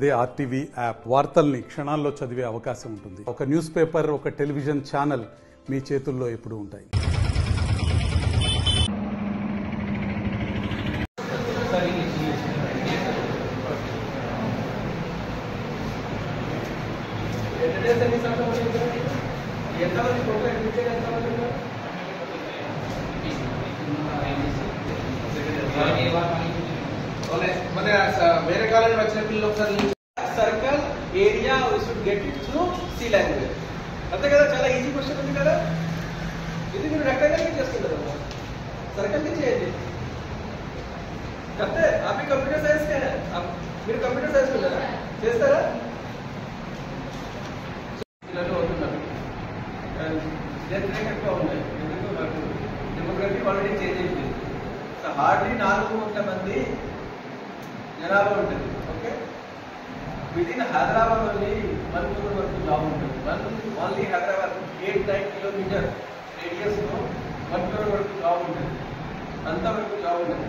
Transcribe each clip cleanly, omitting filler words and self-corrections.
అదే RTV app వార్తల్ని క్షణాల్లో చదివే అవకాశం ఉంటుంది. ఒక న్యూస్ పేపర్, ఒక టెలివిజన్ ఛానల్ మీ చేతుల్లో ఎప్పుడూ ఉంటాయి. వేరే కాలేజీ వచ్చిన పిల్లలు ఒకసారి circle area we should get it through సి లాంగ్వేజ్. అంతే కదా, చాలా ఈజీ క్వశ్చన్ ఉంది కదా. ఇది మీరు రెక్టాంగిల్ చేస్తున్నారు, సర్కిల్ కి చేయండి అంతే. అవి కంప్యూటర్ సైన్స్ మీరు కంప్యూటర్ సైన్స్ ఉన్నారా, చేస్తారా? పిల్లలు అవుతున్నారు డెత్ రేట్ ఎక్కువ ఉన్నాయి. ఎందుకు నాకు డెమోగ్రఫీ ఆల్రెడీ చేంజ్ అయిపోయింది. హార్డ్లీ 400 మంది జనాభా ఉంటుంది. Okay, within Hyderabad only 1 crore వరకు జాబ్ ఉంటుంది. ఓన్లీ హైదరాబాద్ 8-9 కిలోమీటర్ రేడియస్ లో 1 crore వరకు జాబ్ ఉంటుంది. అంతవరకు జాబ్ ఉంటుంది.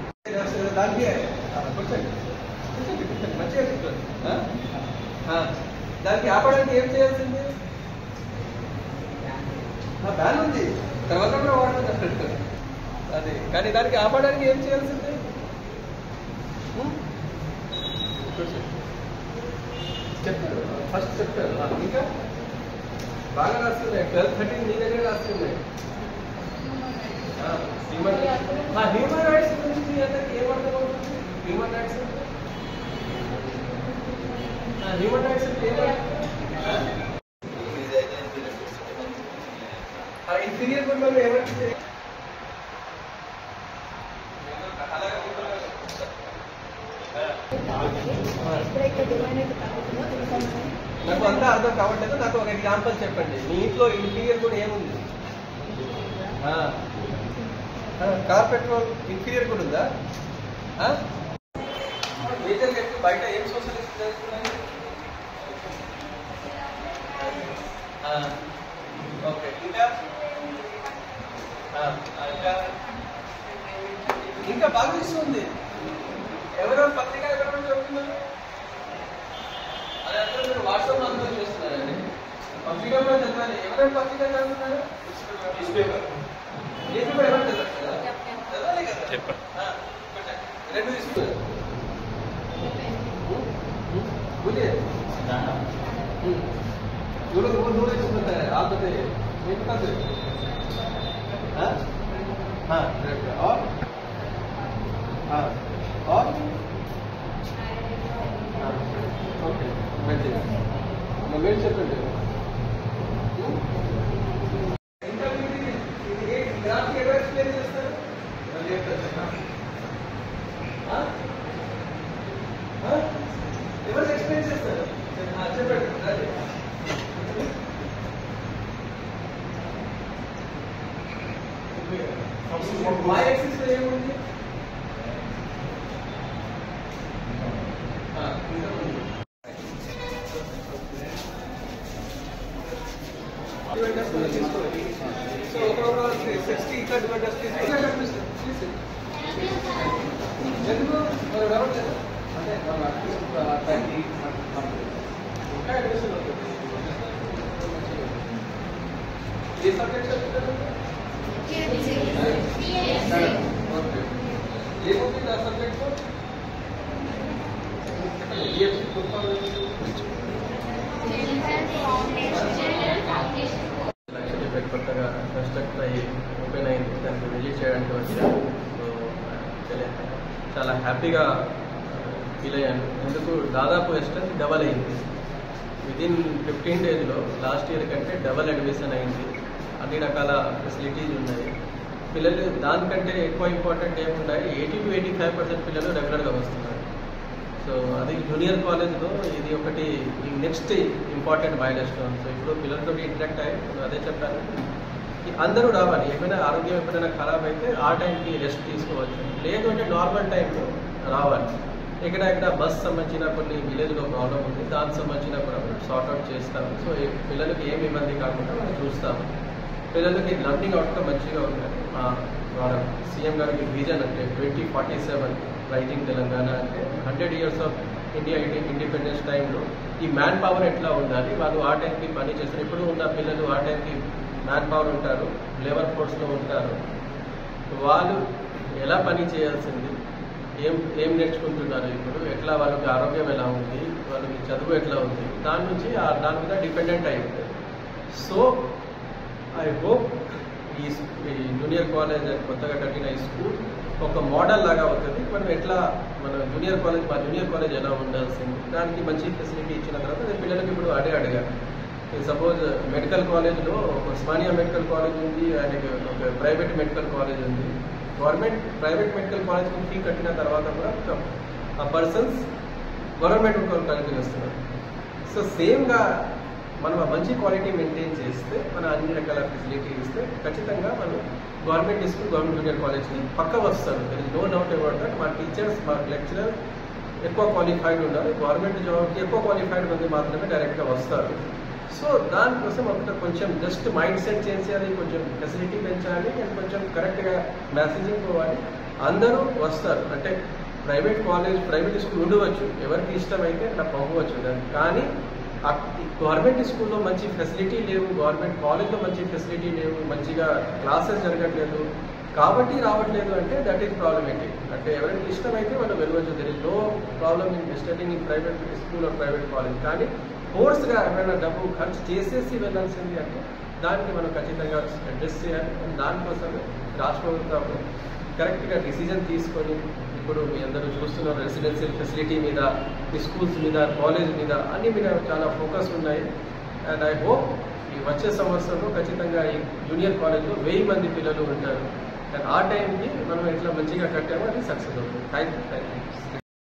దానికి మంచిగా చెప్తారు. దానికి ఆపడానికి ఏం చేయాల్సింది? బ్యాన్ ఉంది, తర్వాత కూడా వాడుతుంది అదే. కానీ దానికి ఆపడానికి ఏం చేయాల్సింది? చెప్తారు, ఫస్ట్ చెప్తారు. ఇంకా బాగా రాస్తున్నాయి. 12-13 మీ దగ్గర రాస్తున్నాయి. హ్యూమన్ రైట్స్ గురించి మీ అందరికి ఏమర్థమవుతుంది? హ్యూమన్ రైట్స్ ఇంటీరియర్ కూడా మనం ఏమంటే నాకు అంతా అర్థం కావట్లేదు. నాకు ఒక ఎగ్జాంపుల్ చెప్పండి. మీ ఇంట్లో ఇంటీరియర్ కూడా ఏముంది? కార్ పెట్రోల్ ఇంటీరియర్ కూడా ఉందా? మేజర్ గా బయట ఏం సోషలిస్ట్ జరుగుతున్నాయి? ఓకే, ఇంకా బాగా ఇస్తుంది. ఎవరో పత్రిక ఎవరైనా చదువుతున్నారు, అది అందరూ మీరు వాట్సాప్ లో అందరూ చూస్తున్నారండి. పత్రిక కూడా చదవాలి. ఎవరైనా పత్రిక చదువుతున్నారు? న్యూస్ పేపర్ ఎవరు చదవాలి కదా, చదవాలి కదా. రెండు తీసుకున్నారు दूर होता है आप बताइए और ओके मेल చెప్పండి. గ్రాఫ్ ఎవరు ఎక్స్ప్లెయిన్ చేస్తారు? ఎవరు ఎక్స్ప్లెయిన్ చేస్తారు? చెప్పండి. y axis లో ఏముంది? సో ఒక 60 ఇక్కడ డివైడ్ చేస్తే ఎందుకు మరి రావట్లేదు అంటే ఏ సబ్జెక్ట్ చెప్తారు? ఏముంది ఆ సబ్జెక్ట్? కొత్తగా కన్స్ట్రక్ట్ అయ్యి ఓపెన్ అయింది, దానికి విజిట్ చేయడానికి వచ్చాను. సో చాలా హ్యాపీగా ఫీల్ అయ్యాను. ఎందుకు దాదాపు ఎస్ట్రెంత్ డబల్ అయింది. విదిన్ 15 daysలో లాస్ట్ ఇయర్ కంటే డబల్ అడ్మిషన్ అయింది. అన్ని రకాల ఫెసిలిటీస్ ఉన్నాయి. పిల్లలు దానికంటే ఎక్కువ ఇంపార్టెంట్ ఏమున్నాయి, 80 to 85% పిల్లలు రెగ్యులర్గా వస్తున్నారు. సో అది జూనియర్ కాలేజ్లో ఇది ఒకటి నెక్స్ట్ ఇంపార్టెంట్ మైల్స్టోన్. సో ఇప్పుడు పిల్లలతో ఇంటరాక్ట్ అయ్యి అదే చెప్పాను, అందరూ రావాలి. ఏమైనా ఆరోగ్యం ఎప్పుడైనా ఖరాబ్ అయితే ఆ టైంకి రెస్ట్ తీసుకోవచ్చు, లేదు అంటే నార్మల్ టైంలో రావాలి. ఇక్కడ బస్ సంబంధించిన కొన్ని విలేజ్లో ప్రాబ్లం ఉంది, దానికి సంబంధించిన కూడా సార్ట్అవుట్ చేస్తాము. సో పిల్లలకి ఏమి ఇబ్బంది కాకుండా మనం చూస్తాము. పిల్లలకి లర్నింగ్ అవుట్కమ్ మంచిగా ఉండాలి. సీఎం గారికి విజన్ అంటే 2047 రైజింగ్ తెలంగాణ అంటే 100 years ఆఫ్ ఇండియా ఇండిపెండెన్స్ టైంలో ఈ మ్యాన్ పవర్ ఎట్లా ఉండాలి, వాళ్ళు ఆ టైంకి పని చేస్తారు. ఇప్పుడు ఉన్న పిల్లలు ఆ టైంకి మ్యాన్ పవర్ ఉంటారు, లేబర్ ఫోర్స్లో ఉంటారు. వాళ్ళు ఎలా పని చేయాల్సింది, ఏం నేర్చుకుంటున్నారు, ఇప్పుడు ఎట్లా వాళ్ళకి ఆరోగ్యం ఎలా ఉంది, వాళ్ళకి చదువు ఎట్లా ఉంది, దాని నుంచి దాని మీద డిపెండెంట్ అయి ఉంటుంది. సో ఐ హోప్ ఈ జూనియర్ కాలేజ్ కొత్తగా కట్టిన ఈ స్కూల్ ఒక మోడల్ లాగా అవుతుంది. మనం ఎట్లా మన జూనియర్ కాలేజ్ ఎలా ఉండాల్సింది, దానికి మంచి ఫెసిలిటీ ఇచ్చిన తర్వాత పిల్లలకి ఇప్పుడు అడిగారు. సపోజ్ మెడికల్ కాలేజ్లో ఒక ఉస్మానియా మెడికల్ కాలేజ్ ఉంది, ఆయనకి ఒక ప్రైవేట్ మెడికల్ కాలేజ్ ఉంది. ప్రైవేట్ మెడికల్ కాలేజ్కి ఫీ కట్టిన తర్వాత కూడా ఆ పర్సన్స్ గవర్నమెంట్ మెడికల్ కాలేజ్కి వస్తున్నారు. సో సేమ్గా మనం మంచి క్వాలిటీ మెయింటైన్ చేస్తే, మన అన్ని రకాల ఫెసిలిటీ ఇస్తే ఖచ్చితంగా మనం గవర్నమెంట్ స్కూల్, గవర్నమెంట్ జూనియర్ కాలేజ్కి పక్క వస్తారు. There is no doubt about that. మా టీచర్స్, మా లెక్చరర్ ఎక్కువ క్వాలిఫైడ్ ఉండాలి. గవర్నమెంట్ జాబ్కి ఎక్కువ క్వాలిఫైడ్ మంది మాత్రమే డైరెక్ట్గా వస్తారు. సో దానికోసం ఒకటి కొంచెం జస్ట్ మైండ్ సెట్ చేసేయాలి, కొంచెం ఫెసిలిటీ పెంచాలి, అండ్ కొంచెం కరెక్ట్గా మెసేజింగ్ పోవాలి. అందరూ వస్తారు. అంటే ప్రైవేట్ స్కూల్ ఉండవచ్చు, ఎవరికి ఇష్టమైతే అట్లా పంపవచ్చు దాన్ని. కానీ గవర్నమెంట్ స్కూల్లో మంచి ఫెసిలిటీ లేవు, గవర్నమెంట్ కాలేజ్లో మంచి ఫెసిలిటీ లేవు, మంచిగా క్లాసెస్ జరగట్లేదు కాబట్టి రావట్లేదు అంటే దట్ ఈస్ ప్రాబ్లమేటిక్. అంటే ఎవరికి ఇష్టమైతే మనం వెళ్ళవచ్చు. There is no problem in studying in private school or private college. కానీ ఫోర్స్గా ఎవరైనా డబ్బు ఖర్చు చేసేసి వెళ్ళాల్సింది అంటే దానికి మనం ఖచ్చితంగా అడ్జస్ట్ చేయాలి. దానికోసమే రాష్ట్ర ప్రభుత్వం కరెక్ట్గా డిసిజన్ తీసుకొని ఇప్పుడు మీ అందరూ చూస్తున్నారు రెసిడెన్షియల్ ఫెసిలిటీ మీద, ఈ స్కూల్స్ మీద, కాలేజ్ మీద, అన్ని మీద చాలా ఫోకస్ ఉన్నాయి. అండ్ ఐ హోప్ ఈ వచ్చే సంవత్సరంలో ఖచ్చితంగా ఈ జూనియర్ కాలేజ్లో 1000 మంది పిల్లలు ఉంటారు. అండ్ ఆ టైంకి మనం ఎట్లా మంచిగా కట్టామో అది సక్సెస్ అవుతుంది. Thank you.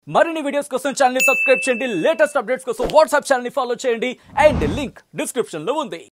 మరిన్ని వీడియోస్ కోసం ఛానల్ ని సబ్స్క్రైబ్ చేయండి, లేటెస్ట్ అప్డేట్స్ కోసం వాట్సాప్ ఛానల్ ని ఫాలో చేయండి, అండ్ లింక్ డిస్క్రిప్షన్ లో ఉంది.